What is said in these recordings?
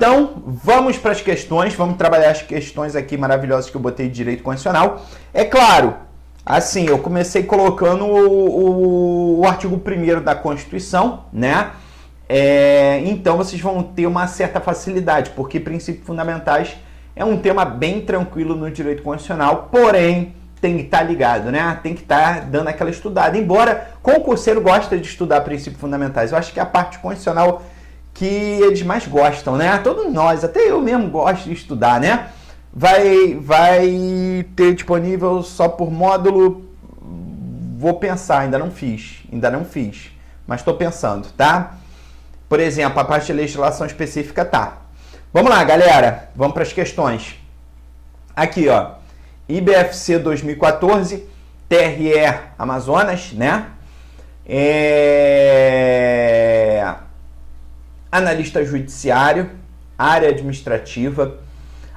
Então, vamos para as questões, vamos trabalhar as questões aqui maravilhosas que eu botei de direito constitucional. É claro, assim, eu comecei colocando o artigo 1º da Constituição, né? Então, vocês vão ter uma certa facilidade, porque princípios fundamentais é um tema bem tranquilo no direito constitucional, porém, tem que estar ligado, né? Tem que estar dando aquela estudada. Embora concurseiro gosta de estudar princípios fundamentais, eu acho que é a parte constitucional que eles mais gostam, né? Todos nós, até eu mesmo gosto de estudar, né? Vai ter disponível só por módulo. Vou pensar, ainda não fiz, mas estou pensando, tá? Por exemplo, a parte de legislação específica tá. Vamos lá, galera, vamos para as questões. Aqui, ó, IBFC 2014, TRE Amazonas, né? Analista judiciário, área administrativa,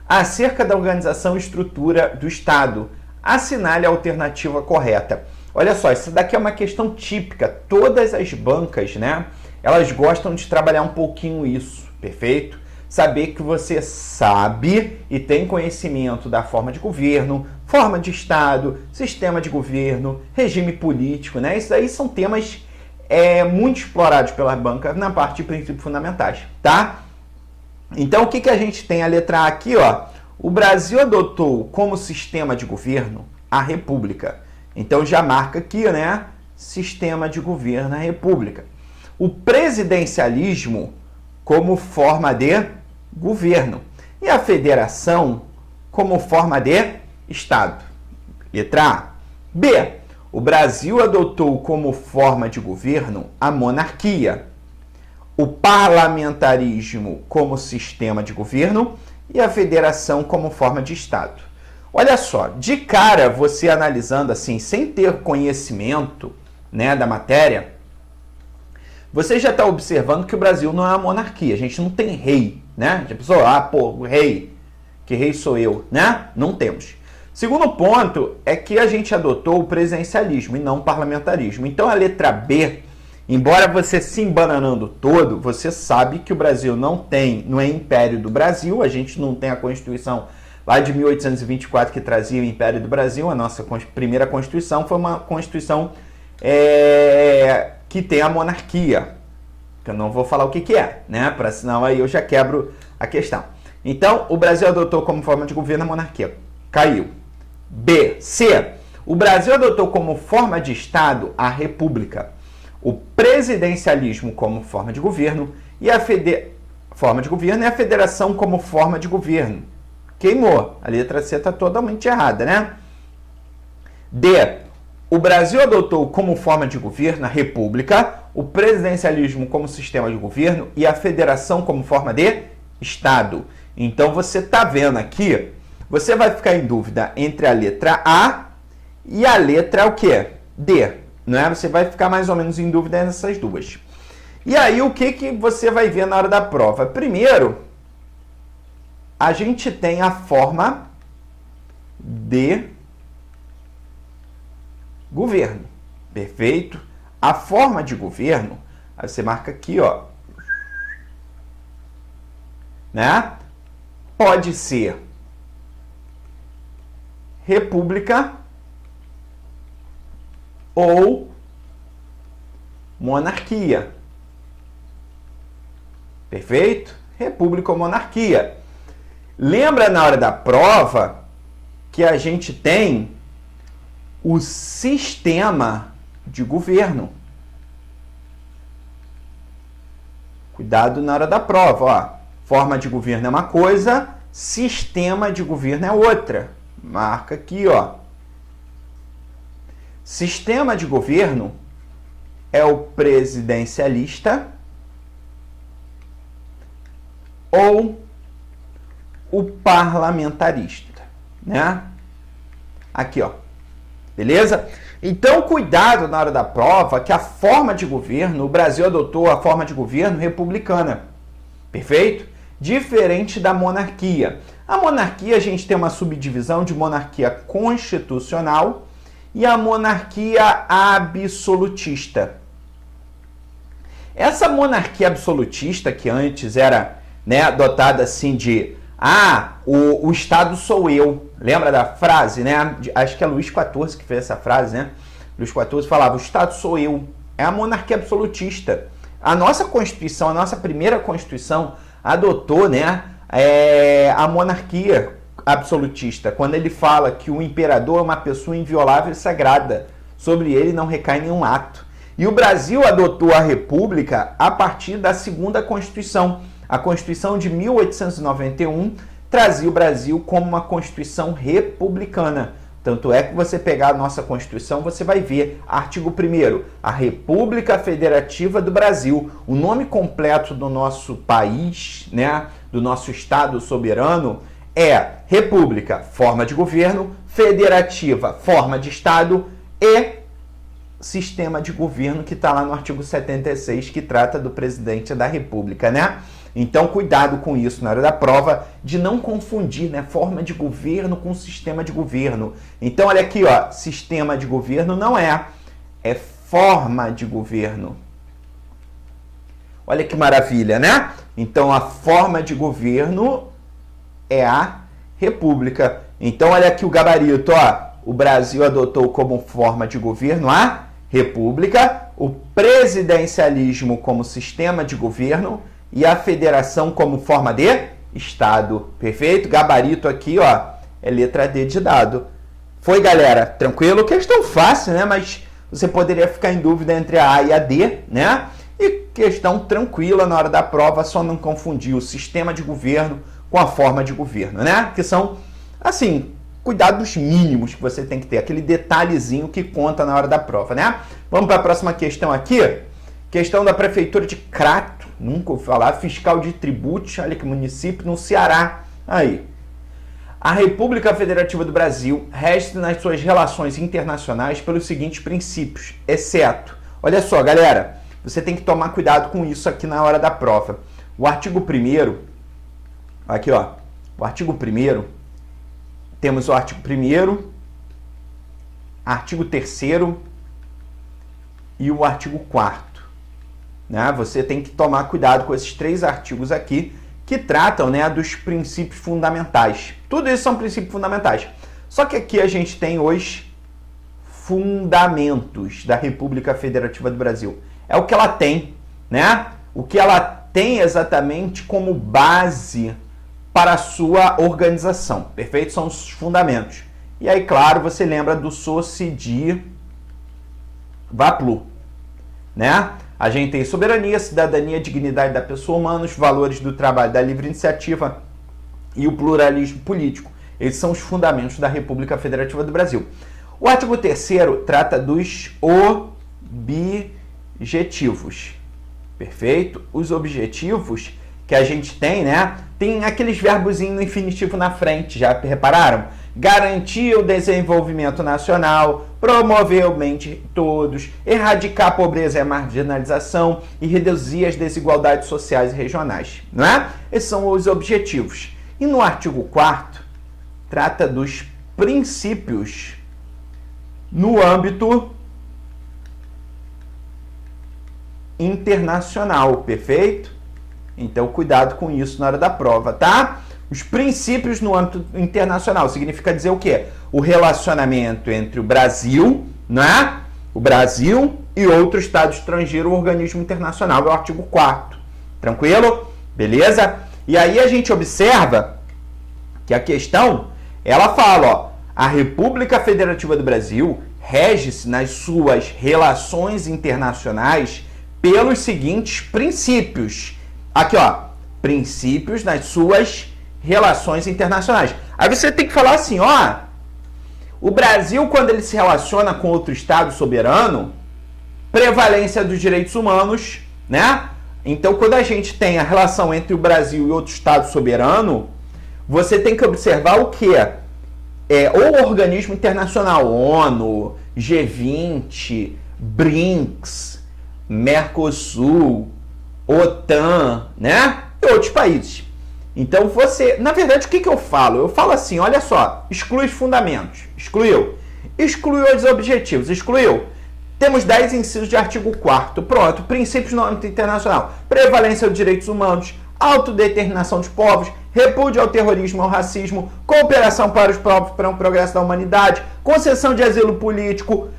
acerca da organização e estrutura do Estado, assinale a alternativa correta. Olha só, isso daqui é uma questão típica. Todas as bancas, né, elas gostam de trabalhar um pouquinho isso, perfeito? Saber que você sabe e tem conhecimento da forma de governo, forma de Estado, sistema de governo, regime político, né? Isso aí são temas muito explorados pela banca na parte de princípios fundamentais, tá? Então, o que a gente tem a letra A aqui, ó? O Brasil adotou como sistema de governo a República. Então, já marca aqui, né? Sistema de governo a República. O presidencialismo como forma de governo. E a federação como forma de Estado. Letra A. B. O Brasil adotou como forma de governo a monarquia, o parlamentarismo como sistema de governo e a federação como forma de Estado. Olha só, de cara, você analisando assim, sem ter conhecimento, né, da matéria, você já está observando que o Brasil não é uma monarquia, a gente não tem rei, né? Já pensou, o rei, que rei sou eu, né? Não temos. Segundo ponto é que a gente adotou o presidencialismo e não o parlamentarismo. Então a letra B, embora você se embananando todo, você sabe que o Brasil não é Império do Brasil, a gente não tem a Constituição lá de 1824 que trazia o Império do Brasil, a nossa primeira Constituição foi uma Constituição que tem a monarquia, que eu não vou falar o que é, né? Senão aí eu já quebro a questão. Então, o Brasil adotou como forma de governo a monarquia. Caiu. B. C. O Brasil adotou como forma de Estado a República, o presidencialismo como forma de governo e a federação como forma de governo. Queimou. A letra C está totalmente errada, né? D. O Brasil adotou como forma de governo a República, o presidencialismo como sistema de governo e a federação como forma de Estado. Então, você está vendo aqui, você vai ficar em dúvida entre a letra A e a letra o quê? D. Não é? Você vai ficar mais ou menos em dúvida nessas duas. E aí, o que você vai ver na hora da prova? Primeiro, a gente tem a forma de governo. Perfeito? A forma de governo, aí você marca aqui, ó, né? Pode ser república ou monarquia. Perfeito? República ou monarquia. Lembra na hora da prova que a gente tem o sistema de governo. Cuidado na hora da prova, ó. Forma de governo é uma coisa, sistema de governo é outra. Marca aqui, ó. Sistema de governo é o presidencialista ou o parlamentarista, né? Aqui, ó. Beleza? Então, cuidado na hora da prova que a forma de governo, o Brasil adotou a forma de governo republicana. Perfeito? Diferente da monarquia. A monarquia, a gente tem uma subdivisão de monarquia constitucional e a monarquia absolutista. Essa monarquia absolutista, que antes era né, dotada assim de o Estado sou eu. Lembra da frase, né? Acho que é Luís XIV que fez essa frase, né? Luís XIV falava, o Estado sou eu. É a monarquia absolutista. A nossa Constituição, a nossa primeira Constituição, adotou, né, a monarquia absolutista, quando ele fala que o imperador é uma pessoa inviolável e sagrada, sobre ele não recai nenhum ato. E o Brasil adotou a República a partir da segunda Constituição. A Constituição de 1891 trazia o Brasil como uma Constituição republicana. Tanto é que você pegar a nossa Constituição, você vai ver, artigo 1º, a República Federativa do Brasil. O nome completo do nosso país, né, do nosso Estado soberano, é República, forma de governo, Federativa, forma de Estado e sistema de governo, que está lá no artigo 76, que trata do presidente da República, né? Então, cuidado com isso na hora da prova, de não confundir, né, forma de governo com sistema de governo. Então, olha aqui, ó, sistema de governo não é forma de governo. Olha que maravilha, né? Então, a forma de governo é a República. Então, olha aqui o gabarito, ó. O Brasil adotou como forma de governo a República, o presidencialismo como sistema de governo e a federação como forma de Estado. Perfeito? Gabarito aqui, ó, é letra D de dado. Foi, galera? Tranquilo? Questão fácil, né? Mas você poderia ficar em dúvida entre a A e a D, né? E questão tranquila na hora da prova, só não confundir o sistema de governo com a forma de governo, né? Que são, assim, cuidados mínimos que você tem que ter, aquele detalhezinho que conta na hora da prova, né? Vamos para a próxima questão aqui. Questão da Prefeitura de Crato, nunca ouvi falar, fiscal de tributos, olha que município, no Ceará. Aí. A República Federativa do Brasil rege nas suas relações internacionais pelos seguintes princípios, exceto, olha só, galera, você tem que tomar cuidado com isso aqui na hora da prova. O artigo 1º, aqui, ó, o artigo 1º, temos o artigo 1º, artigo 3º e o artigo 4º. Né? Você tem que tomar cuidado com esses 3 artigos aqui, que tratam, né, dos princípios fundamentais. Tudo isso são princípios fundamentais. Só que aqui a gente tem os fundamentos da República Federativa do Brasil. É o que ela tem, né? O que ela tem exatamente como base para a sua organização, perfeito? São os fundamentos. E aí, claro, você lembra do Sociedi Vaplu, né? A gente tem soberania, cidadania, dignidade da pessoa humana, os valores do trabalho, da livre iniciativa e o pluralismo político. Esses são os fundamentos da República Federativa do Brasil. O artigo 3º trata dos objetivos, perfeito? Os objetivos que a gente tem, né? Tem aqueles verbozinhos no infinitivo na frente, já repararam? Garantir o desenvolvimento nacional, promover o bem de todos, erradicar a pobreza e a marginalização e reduzir as desigualdades sociais e regionais, não é? Esses são os objetivos. E no artigo 4º, trata dos princípios no âmbito internacional, perfeito? Então, cuidado com isso na hora da prova, tá? Os princípios no âmbito internacional significa dizer o quê? O relacionamento entre o Brasil, né? O Brasil e outro Estado estrangeiro ou organismo internacional, é o artigo 4º. Tranquilo? Beleza? E aí a gente observa que a questão, ela fala, ó, a República Federativa do Brasil rege-se nas suas relações internacionais pelos seguintes princípios. Aqui, ó, princípios nas suas relações internacionais. Aí você tem que falar assim, ó, o Brasil, quando ele se relaciona com outro Estado soberano, prevalência dos direitos humanos, né? Então, quando a gente tem a relação entre o Brasil e outro Estado soberano, você tem que observar o quê? O organismo internacional, ONU, G20, BRICS, Mercosul, OTAN, né? E outros países. Então você, na verdade, o que eu falo? Eu falo assim, olha só, exclui os fundamentos, excluiu. Excluiu os objetivos, excluiu. Temos 10 incisos de artigo 4º, pronto, princípios no âmbito internacional. Prevalência dos direitos humanos, autodeterminação dos povos, repúdio ao terrorismo e ao racismo, cooperação para os povos para um progresso da humanidade, concessão de asilo político,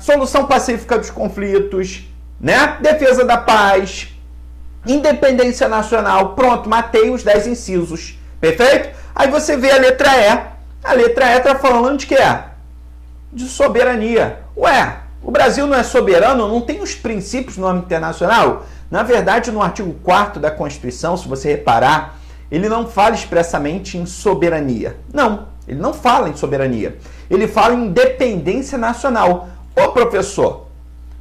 solução pacífica dos conflitos, né? Defesa da paz, independência nacional. Pronto, matei os 10 incisos. Perfeito? Aí você vê a letra E. A letra E está falando de quê? De soberania. Ué, o Brasil não é soberano? Não tem os princípios no âmbito internacional? Na verdade, no artigo 4º da Constituição, se você reparar, ele não fala expressamente em soberania. Não, ele não fala em soberania. Ele fala em independência nacional. Ô, professor,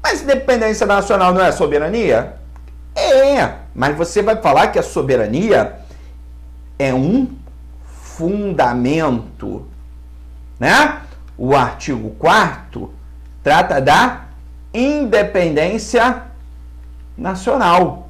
mas independência nacional não é soberania? Mas você vai falar que a soberania é um fundamento, né? O artigo 4º trata da independência nacional.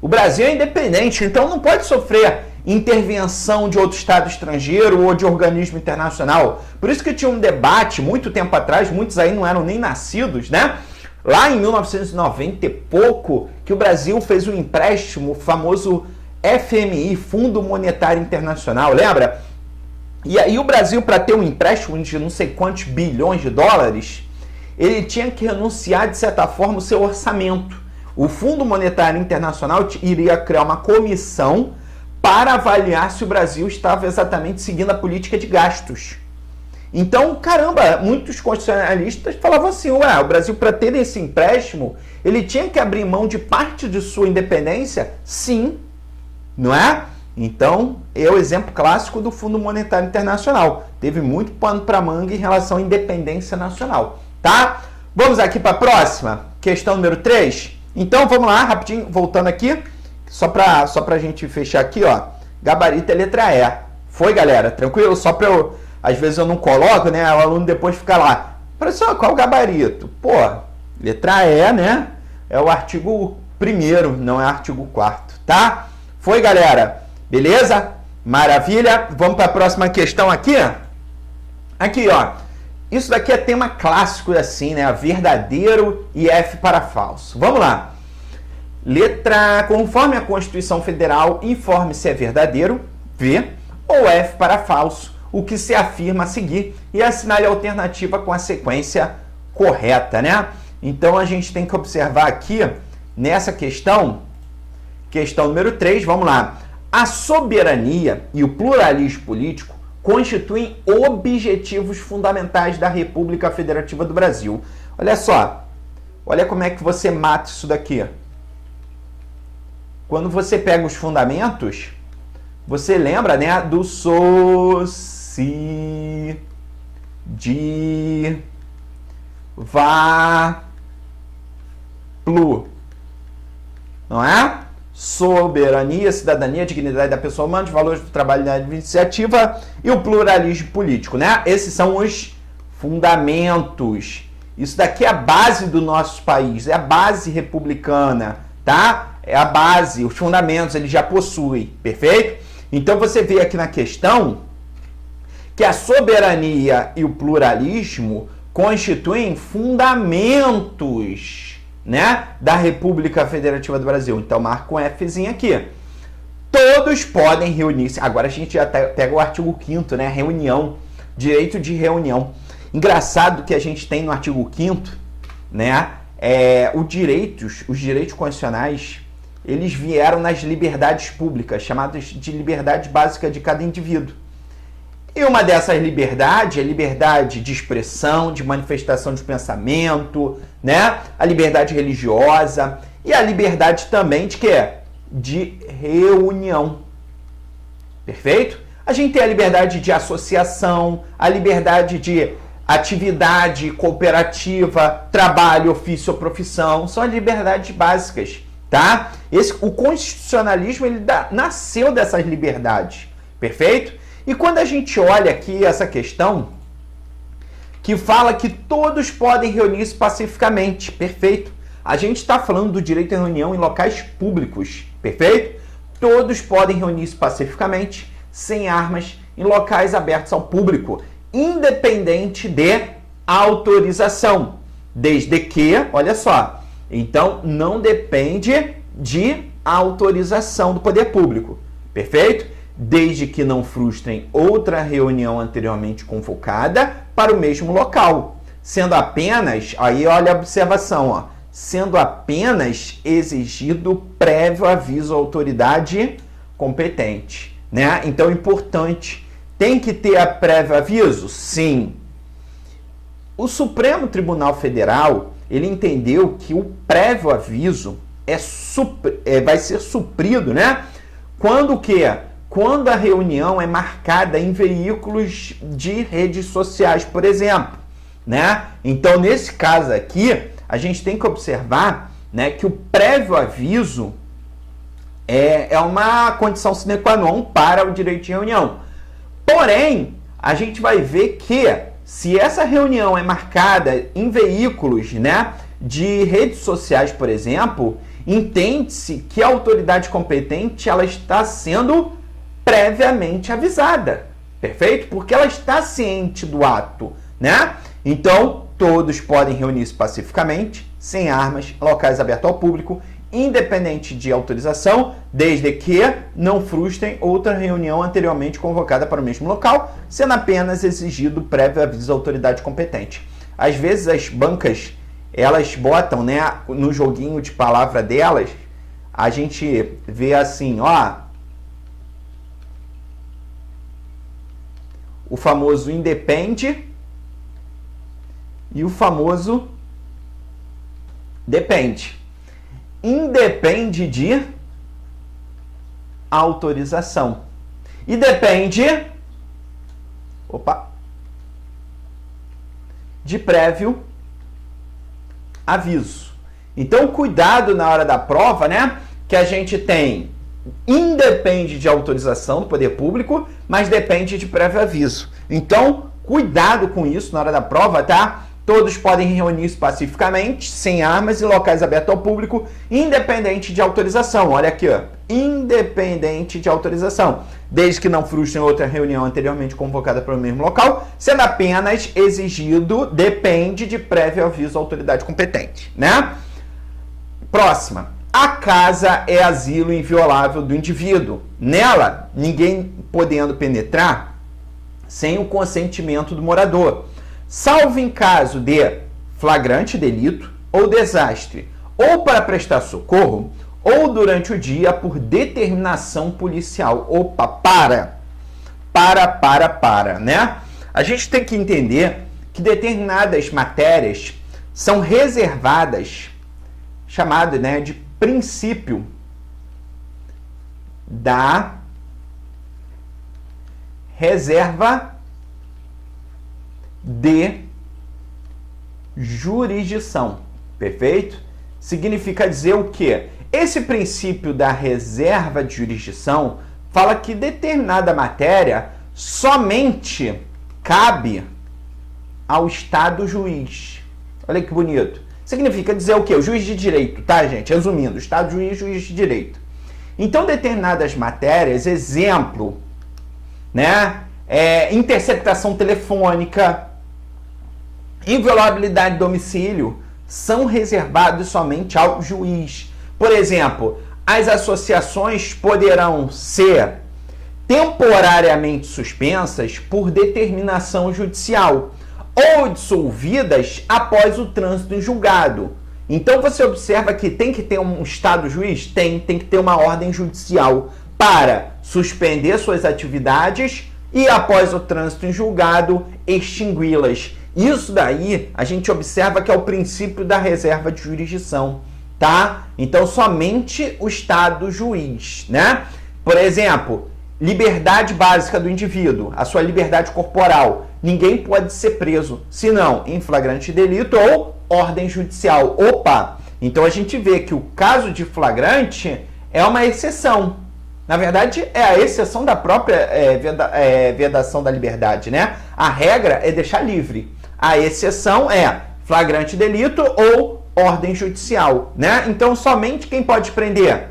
O Brasil é independente, então não pode sofrer intervenção de outro Estado estrangeiro ou de organismo internacional. Por isso que tinha um debate muito tempo atrás, muitos aí não eram nem nascidos, né? Lá em 1990 e pouco, que o Brasil fez um empréstimo, o famoso FMI, Fundo Monetário Internacional, lembra? E aí o Brasil, para ter um empréstimo de não sei quantos bilhões de dólares, ele tinha que renunciar, de certa forma, o seu orçamento. O Fundo Monetário Internacional iria criar uma comissão para avaliar se o Brasil estava exatamente seguindo a política de gastos. Então, caramba, muitos constitucionalistas falavam assim, o Brasil, para ter esse empréstimo, ele tinha que abrir mão de parte de sua independência? Sim, não é? Então, é o exemplo clássico do Fundo Monetário Internacional. Teve muito pano para manga em relação à independência nacional, tá? Vamos aqui para a próxima, questão número 3. Então, vamos lá, rapidinho, voltando aqui, só para a gente fechar aqui, ó. Gabarito é letra E. Foi, galera? Tranquilo? Só para eu... Às vezes eu não coloco, né? O aluno depois fica lá. Professor, qual o gabarito? Pô, letra E, né? É o artigo 1º, não é o artigo 4º, tá? Foi, galera? Beleza? Maravilha. Vamos para a próxima questão aqui. Aqui, ó. Isso daqui é tema clássico, assim, né? Verdadeiro e F para falso. Vamos lá. Letra, conforme a Constituição Federal, informe se é verdadeiro, V, ou F para falso, o que se afirma a seguir, e assinale a alternativa com a sequência correta, né? Então, a gente tem que observar aqui, nessa questão número 3, vamos lá. A soberania e o pluralismo político constituem objetivos fundamentais da República Federativa do Brasil. Olha só, olha como é que você mata isso daqui. Quando você pega os fundamentos, você lembra, né, do plu, não é? Soberania, cidadania, dignidade da pessoa humana, os valores do trabalho da iniciativa e o pluralismo político, né? Esses são os fundamentos. Isso daqui é a base do nosso país, é a base republicana, tá? É a base, os fundamentos, ele já possui, perfeito? Então você vê aqui na questão que a soberania e o pluralismo constituem fundamentos, né, da República Federativa do Brasil. Então marca um Fzinho aqui. Todos podem reunir-se. Agora a gente já pega o artigo 5º, né, reunião, direito de reunião. Engraçado que a gente tem no artigo 5º, né, os direitos constitucionais, eles vieram nas liberdades públicas, chamadas de liberdade básica de cada indivíduo. E uma dessas liberdades é a liberdade de expressão, de manifestação de pensamento, né? A liberdade religiosa e a liberdade também de quê? De reunião. Perfeito? A gente tem a liberdade de associação, a liberdade de atividade cooperativa, trabalho, ofício ou profissão. São as liberdades básicas, tá? O constitucionalismo, ele nasceu dessas liberdades. Perfeito? E quando a gente olha aqui essa questão, que fala que todos podem reunir-se pacificamente, perfeito? A gente está falando do direito à reunião em locais públicos, perfeito? Todos podem reunir-se pacificamente, sem armas, em locais abertos ao público, independente de autorização, desde que, olha só, então não depende de autorização do poder público. Perfeito? Desde que não frustrem outra reunião anteriormente convocada para o mesmo local, sendo apenas, aí olha a observação, ó, sendo apenas exigido prévio aviso à autoridade competente, né? Então, importante, tem que ter a prévio aviso? Sim. O Supremo Tribunal Federal, ele entendeu que o prévio aviso vai ser suprido, né? Quando a reunião é marcada em veículos de redes sociais, por exemplo, né? Então, nesse caso aqui, a gente tem que observar, né, que o prévio aviso é uma condição sine qua non para o direito de reunião. Porém, a gente vai ver que se essa reunião é marcada em veículos, né, de redes sociais, por exemplo, entende-se que a autoridade competente ela está sendo previamente avisada, perfeito? Porque ela está ciente do ato, né? Então, todos podem reunir-se pacificamente, sem armas, em locais abertos ao público, independente de autorização, desde que não frustrem outra reunião anteriormente convocada para o mesmo local, sendo apenas exigido prévio aviso à autoridade competente. Às vezes as bancas, elas botam, né, no joguinho de palavra delas, a gente vê assim, ó, o famoso independe e o famoso depende. Independe de autorização. E depende de prévio aviso. Então, cuidado na hora da prova, né? Que a gente tem independe de autorização do poder público, mas depende de prévio aviso. Então, cuidado com isso na hora da prova, tá? Todos podem reunir-se pacificamente, sem armas, em locais abertos ao público, independente de autorização. Olha aqui, ó. Independente de autorização. Desde que não frustrem outra reunião anteriormente convocada para o mesmo local, sendo apenas exigido, depende de prévio aviso à autoridade competente, né? Próxima. A casa é asilo inviolável do indivíduo. Nela, ninguém podendo penetrar sem o consentimento do morador, salvo em caso de flagrante delito ou desastre, ou para prestar socorro, ou durante o dia por determinação policial. Opa, para, né? A gente tem que entender que determinadas matérias são reservadas, chamado, né, de princípio da reserva de jurisdição, perfeito? Significa dizer o quê? Esse princípio da reserva de jurisdição fala que determinada matéria somente cabe ao Estado juiz. Olha que bonito. Significa dizer o quê? O juiz de direito, tá, gente? Resumindo, Estado juiz, juiz de direito. Então, determinadas matérias, exemplo, né? Interceptação telefônica, inviolabilidade de domicílio, são reservados somente ao juiz. Por exemplo, as associações poderão ser temporariamente suspensas por determinação judicial ou dissolvidas após o trânsito em julgado. Então você observa que tem que ter um Estado juiz? Tem que ter uma ordem judicial para suspender suas atividades e após o trânsito em julgado extingui-las. Isso daí a gente observa que é o princípio da reserva de jurisdição, tá? Então somente o Estado juiz, né? Por exemplo, liberdade básica do indivíduo, a sua liberdade corporal. Ninguém pode ser preso, senão em flagrante delito ou ordem judicial. Opa! Então a gente vê que o caso de flagrante é uma exceção. Na verdade, é a exceção da própria vedação da liberdade, né? A regra é deixar livre. A exceção é flagrante delito ou ordem judicial, né? Então somente quem pode prender,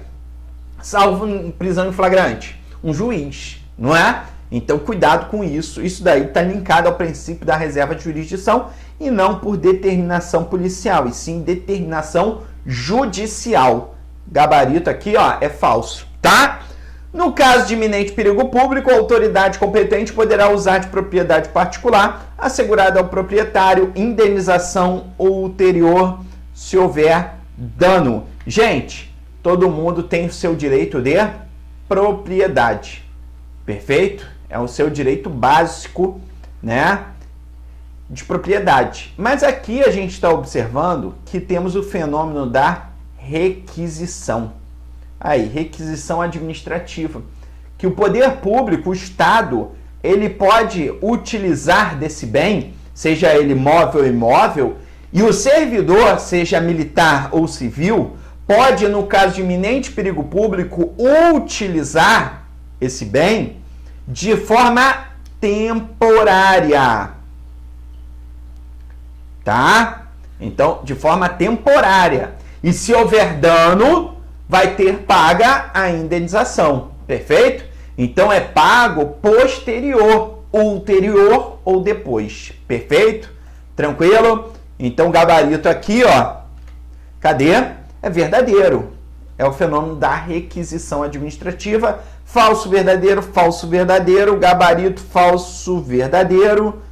salvo prisão em flagrante, um juiz, não é? Então, cuidado com isso. Isso daí está linkado ao princípio da reserva de jurisdição e não por determinação policial, e sim determinação judicial, gabarito aqui, ó, é falso, tá? No caso de iminente perigo público, a autoridade competente poderá usar de propriedade particular assegurada ao proprietário indenização ulterior se houver dano. Gente, todo mundo tem o seu direito de propriedade, perfeito? É o seu direito básico, né, de propriedade. Mas aqui a gente está observando que temos o fenômeno da requisição. Aí, requisição administrativa, que o poder público, o Estado, ele pode utilizar desse bem, seja ele móvel ou imóvel, e o servidor, seja militar ou civil, pode, no caso de iminente perigo público, utilizar esse bem de forma temporária, tá? Então, de forma temporária. E se houver dano, vai ter paga a indenização, perfeito? Então é pago posterior, ulterior ou depois, perfeito? Tranquilo? Então gabarito aqui, ó, cadê? É verdadeiro, é o fenômeno da requisição administrativa, falso, verdadeiro, gabarito, falso, verdadeiro,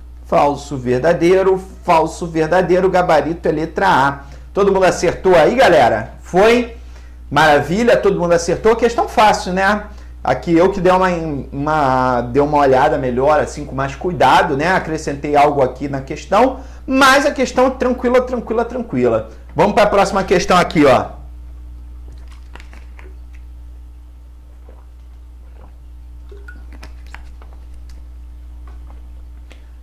gabarito é letra A. Todo mundo acertou aí, galera? Foi? Maravilha, todo mundo acertou. Questão fácil, né? Aqui eu que dei uma olhada melhor, assim, com mais cuidado, né? Acrescentei algo aqui na questão, mas a questão é tranquila. Vamos para a próxima questão aqui, ó.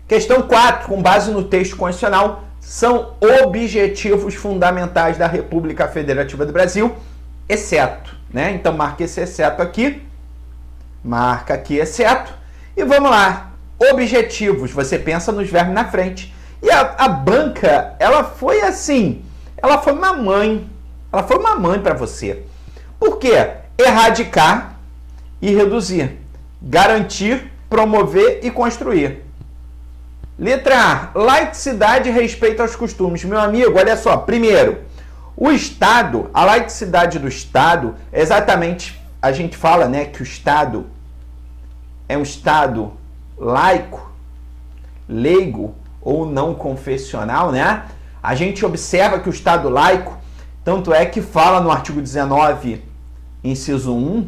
Questão 4, com base no texto constitucional, são objetivos fundamentais da República Federativa do Brasil, exceto, né? Então marca esse exceto aqui, marca aqui exceto, e vamos lá. Objetivos, você pensa nos verbos na frente. E a banca, ela foi assim, ela foi uma mãe para você. Por quê? Erradicar e reduzir, garantir, promover e construir. Letra A, laicidade e respeito aos costumes. Meu amigo, olha só, primeiro, o Estado, a laicidade do Estado, exatamente, a gente fala, né, que o Estado é um Estado laico, leigo ou não confessional, né? A gente observa que o Estado laico, tanto é que fala no artigo 19, inciso 1,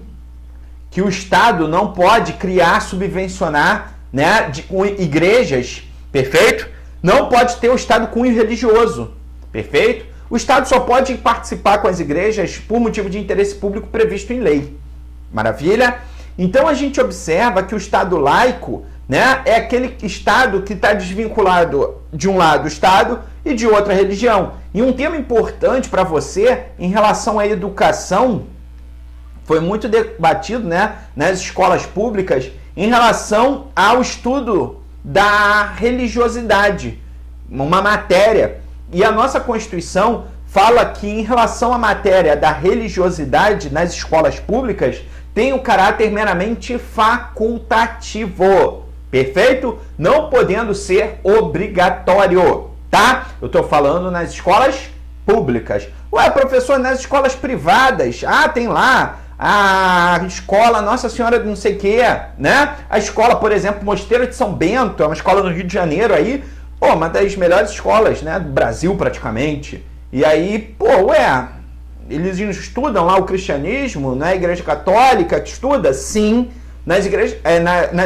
que o Estado não pode criar, subvencionar, né, igrejas, perfeito? Não pode ter o Estado cunho religioso, perfeito? O Estado só pode participar com as igrejas por motivo de interesse público previsto em lei. Maravilha? Então a gente observa que o Estado laico, né, é aquele Estado que está desvinculado de um lado do Estado e de outra religião. E um tema importante para você em relação à educação foi muito debatido, né, nas escolas públicas em relação ao estudo da religiosidade, uma matéria. E a nossa Constituição fala que em relação à matéria da religiosidade nas escolas públicas tem o caráter meramente facultativo, perfeito? Não podendo ser obrigatório, tá? Eu estou falando nas escolas públicas. Ué, professor, nas escolas privadas, tem lá a escola Nossa Senhora de não sei o que, né? A escola, por exemplo, Mosteiro de São Bento, é uma escola no Rio de Janeiro aí, uma das melhores escolas, né, do Brasil praticamente. E aí, eles estudam lá o cristianismo, na Igreja Católica, que estuda? Sim. Nas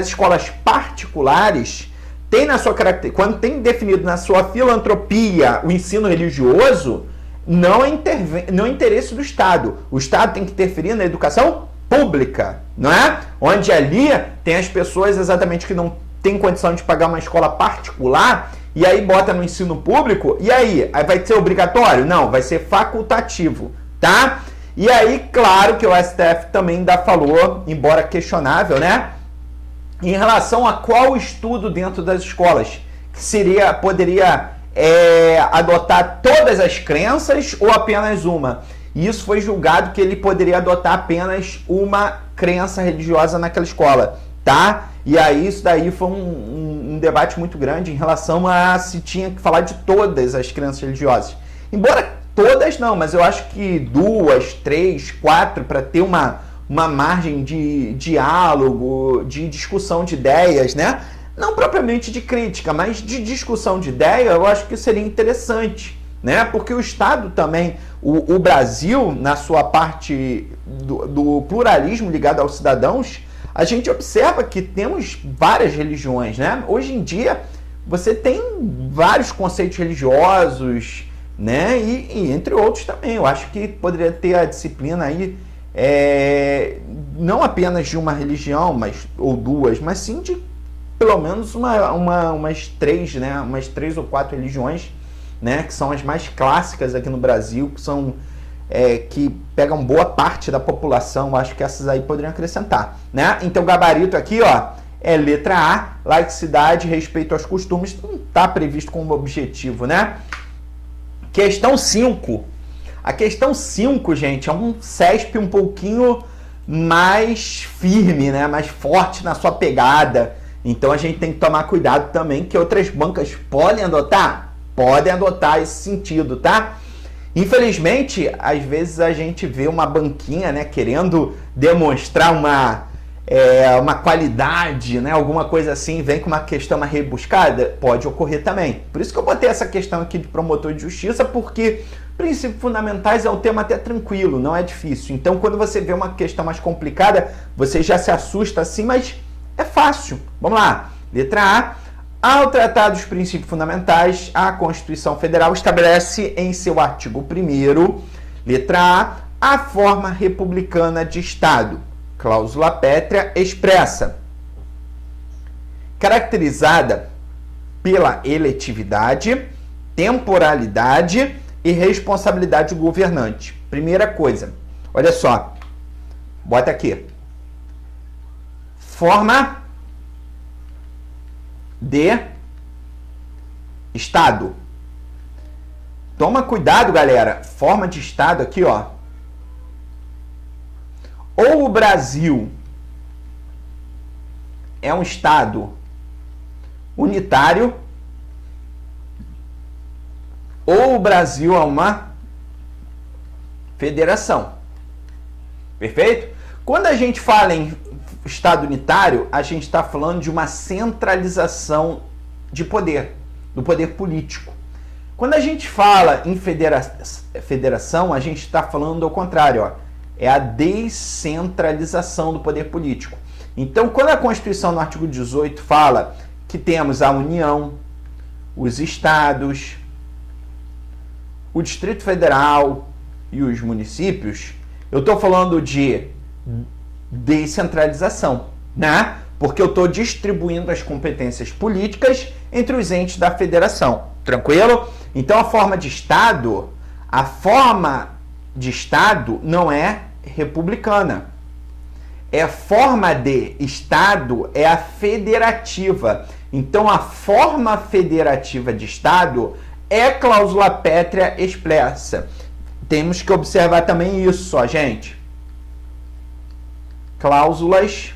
escolas particulares, tem na sua característica, quando tem definido na sua filantropia o ensino religioso, não é interesse do Estado. O Estado tem que interferir na educação pública, não é? Onde ali tem as pessoas exatamente que não têm condição de pagar uma escola particular e aí bota no ensino público, e aí vai ser obrigatório? Não, vai ser facultativo, tá? E aí, claro que o STF também ainda falou, embora questionável, né? Em relação a qual estudo dentro das escolas que poderia adotar todas as crenças ou apenas uma. E isso foi julgado que ele poderia adotar apenas uma crença religiosa naquela escola, tá? E aí isso daí foi um debate muito grande em relação a se tinha que falar de todas as crenças religiosas. Embora Todas não, mas eu acho que 2, 3, 4, para ter uma margem de diálogo, de discussão de ideias, né? Não propriamente de crítica, mas de discussão de ideia, eu acho que seria interessante, né? Porque o Estado também, o Brasil, na sua parte do pluralismo ligado aos cidadãos, a gente observa que temos várias religiões, né? Hoje em dia, você tem vários conceitos religiosos, né? E entre outros também. Eu acho que poderia ter a disciplina aí, não apenas de uma religião, ou duas, mas sim de pelo menos umas 3, né? Umas 3 ou 4 religiões, né? Que são as mais clássicas aqui no Brasil, que são que pegam boa parte da população. Acho que essas aí poderiam acrescentar, né? Então o gabarito aqui, ó, é letra A, laicidade, respeito aos costumes, não está previsto como objetivo, né? Questão 5. A questão 5, gente, é um CESP um pouquinho mais firme, né? Mais forte na sua pegada. Então a gente tem que tomar cuidado também, que outras bancas podem adotar? Podem adotar esse sentido, tá? Infelizmente, às vezes a gente vê uma banquinha, né, querendo demonstrar uma qualidade, né, alguma coisa assim, vem com uma questão mais rebuscada, pode ocorrer também. Por isso que eu botei essa questão aqui de promotor de justiça, porque princípios fundamentais é um tema até tranquilo, não é difícil. Então, quando você vê uma questão mais complicada, você já se assusta assim, mas é fácil. Vamos lá. Letra A. Ao tratar dos princípios fundamentais, a Constituição Federal estabelece em seu artigo 1º, letra A, a forma republicana de Estado, cláusula pétrea expressa, caracterizada pela eletividade, temporalidade e responsabilidade do governante. Primeira coisa, olha só, bota aqui, forma de Estado. Toma cuidado, galera. Forma de Estado aqui, ó. Ou o Brasil é um Estado unitário, ou o Brasil é uma federação. Perfeito? Quando a gente fala em Estado unitário, a gente está falando de uma centralização de poder, do poder político. Quando a gente fala em federação, a gente está falando ao contrário, ó, é a descentralização do poder político. Então, quando a Constituição, no artigo 18, fala que temos a União, os estados, o Distrito Federal e os municípios, eu estou falando de descentralização, né? Porque eu estou distribuindo as competências políticas entre os entes da federação. Tranquilo? Então, a forma de Estado não é republicana. A forma de Estado é a federativa. Então, a forma federativa de Estado é cláusula pétrea expressa. Temos que observar também isso, ó, gente. Cláusulas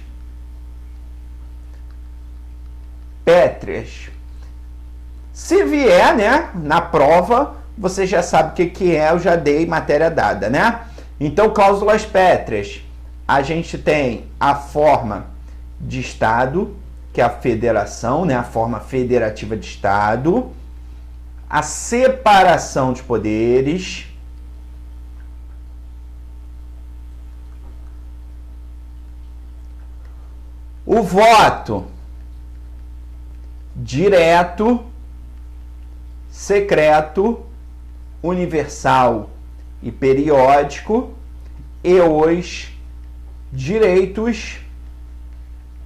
pétreas. Se vier, né, na prova, você já sabe o que é, eu já dei matéria dada, né? Então, cláusulas pétreas. A gente tem a forma de Estado, que é a federação, né, a forma federativa de Estado, a separação de poderes, o voto direto, secreto, universal e periódico, e os direitos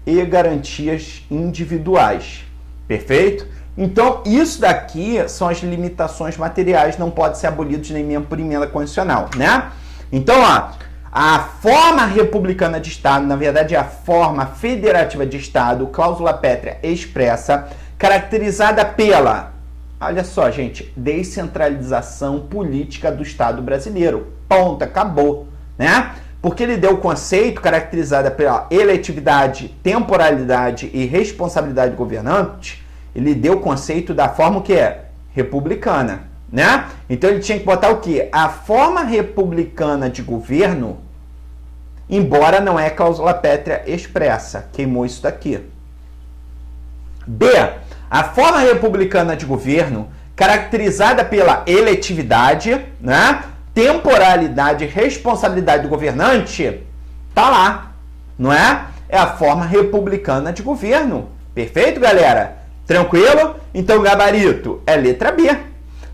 e garantias individuais. Perfeito? Então, isso daqui são as limitações materiais, não pode ser abolido nem mesmo por emenda constitucional, né? Então, ó, a forma republicana de Estado, na verdade, é a forma federativa de Estado, cláusula pétrea expressa, caracterizada pela, olha só, gente, descentralização política do Estado brasileiro. Ponto, acabou, né? Porque ele deu o conceito caracterizado pela eletividade, temporalidade e responsabilidade do governante, ele deu o conceito da forma que é republicana, né? Então ele tinha que botar o quê? A forma republicana de governo, embora não é cláusula pétrea expressa. Queimou isso daqui. B. A forma republicana de governo, caracterizada pela eletividade, né? Temporalidade e responsabilidade do governante, tá lá, não é? É a forma republicana de governo. Perfeito, galera? Tranquilo? Então, gabarito é letra B.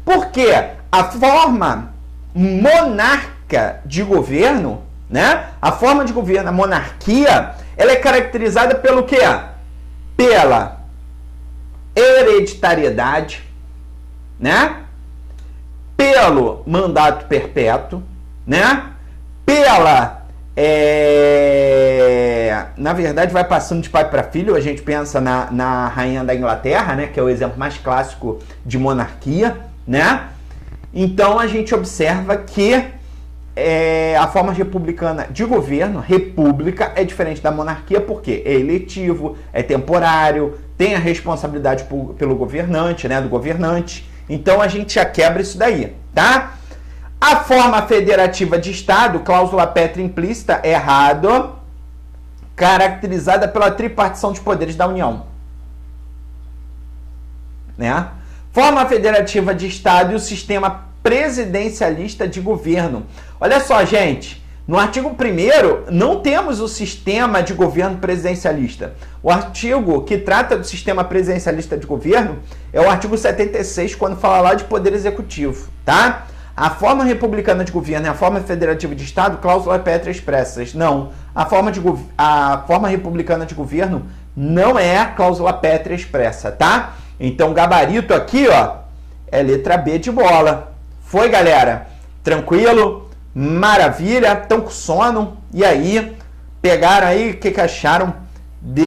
Porque a forma monarca de governo, né? A forma de governo, a monarquia, ela é caracterizada pelo quê? Pela hereditariedade, né? Pelo mandato perpétuo, né? Pela... Na verdade, vai passando de pai para filho. A gente pensa na rainha da Inglaterra, né? Que é o exemplo mais clássico de monarquia, né? Então, a gente observa que a forma republicana de governo, república, é diferente da monarquia porque é eletivo, é temporário, tem a responsabilidade pelo governante, né? Do governante. Então, a gente já quebra isso daí, tá? A forma federativa de Estado, cláusula pétrea implícita, errado, caracterizada pela tripartição de poderes da União. Né? Forma federativa de Estado e o sistema presidencialista de governo. Olha só, gente, no artigo 1º não temos o sistema de governo presidencialista. O artigo que trata do sistema presidencialista de governo é o artigo 76, quando fala lá de poder executivo, tá? A forma republicana de governo e a forma federativa de Estado, cláusula pétrea expressas. Não. A forma republicana de governo não é a cláusula pétrea expressa, tá? Então, gabarito aqui, ó, é letra B de bola. Foi, galera? Tranquilo? Maravilha? Estão com sono? E aí? Pegaram aí? O que acharam?